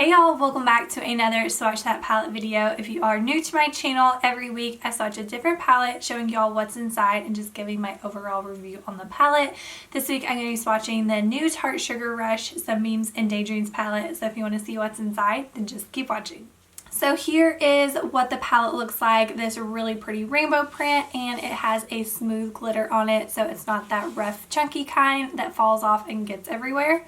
Hey y'all, welcome back to another Swatch That Palette video. If you are new to my channel, every week I swatch a different palette showing y'all what's inside and just giving my overall review on the palette. This week I'm going to be swatching the new Tarte Sugar Rush Sunbeams and Daydreams palette, so if you want to see what's inside, then just keep watching. So here is what the palette looks like. This really pretty rainbow print, and it has a smooth glitter on it, so it's not that rough chunky kind that falls off and gets everywhere.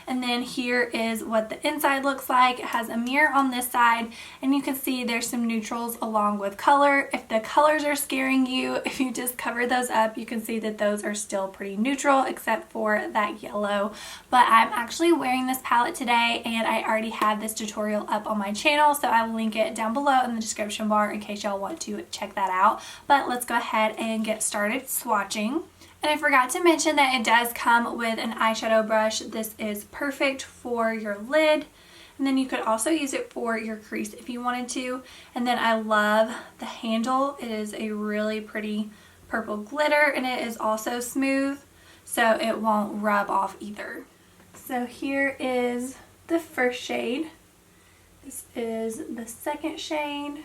And then here is what the inside looks like. It has a mirror on this side, and you can see there's some neutrals along with color. If the colors are scaring you, if you just cover those up, you can see that those are still pretty neutral except for that yellow. But I'm actually wearing this palette today, and I already have this tutorial up on my channel, so I will link it down below in the description bar in case y'all want to check that out. But let's go ahead and get started swatching. And I forgot to mention that it does come with an eyeshadow brush. This is perfect for your lid, and then you could also use it for your crease if you wanted to. And then I love the handle. It is a really pretty purple glitter, and it is also smooth, so it won't rub off either. So here is the first shade. This is the second shade.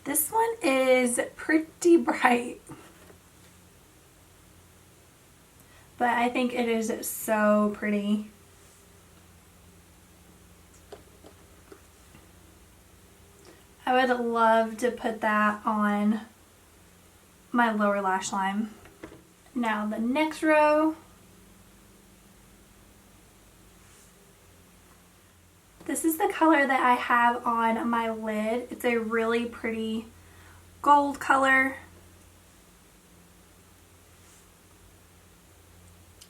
This one is pretty bright, but I think it is so pretty. I would love to put that on my lower lash line. Now the next row. This is the color that I have on my lid. It's a really pretty gold color.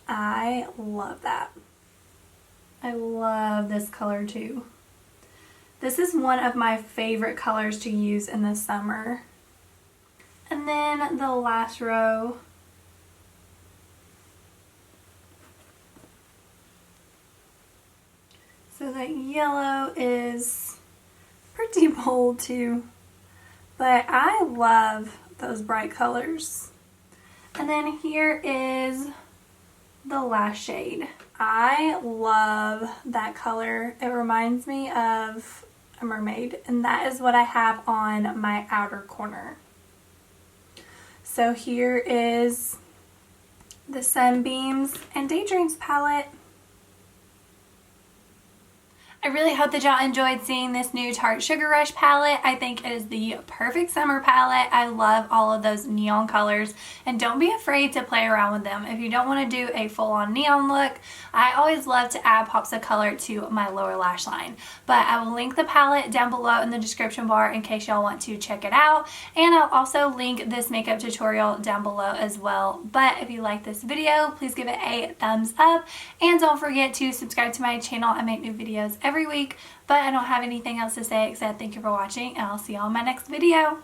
I love that. I love this color too. This is one of my favorite colors to use in the summer. And then the last row. So that yellow is pretty bold too, but I love those bright colors. And then here is the last shade. I love that color. It reminds me of a mermaid, and that is what I have on my outer corner. So here is the Sunbeams and Daydreams palette. I really hope that y'all enjoyed seeing this new Tarte Sugar Rush palette. I think it is the perfect summer palette. I love all of those neon colors, and don't be afraid to play around with them. If you don't want to do a full-on neon look, I always love to add pops of color to my lower lash line. But I will link the palette down below in the description bar in case y'all want to check it out, and I'll also link this makeup tutorial down below as well. But if you like this video, please give it a thumbs up, and don't forget to subscribe to my channel. I make new videos every week, but I don't have anything else to say except thank you for watching, and I'll see y'all in my next video.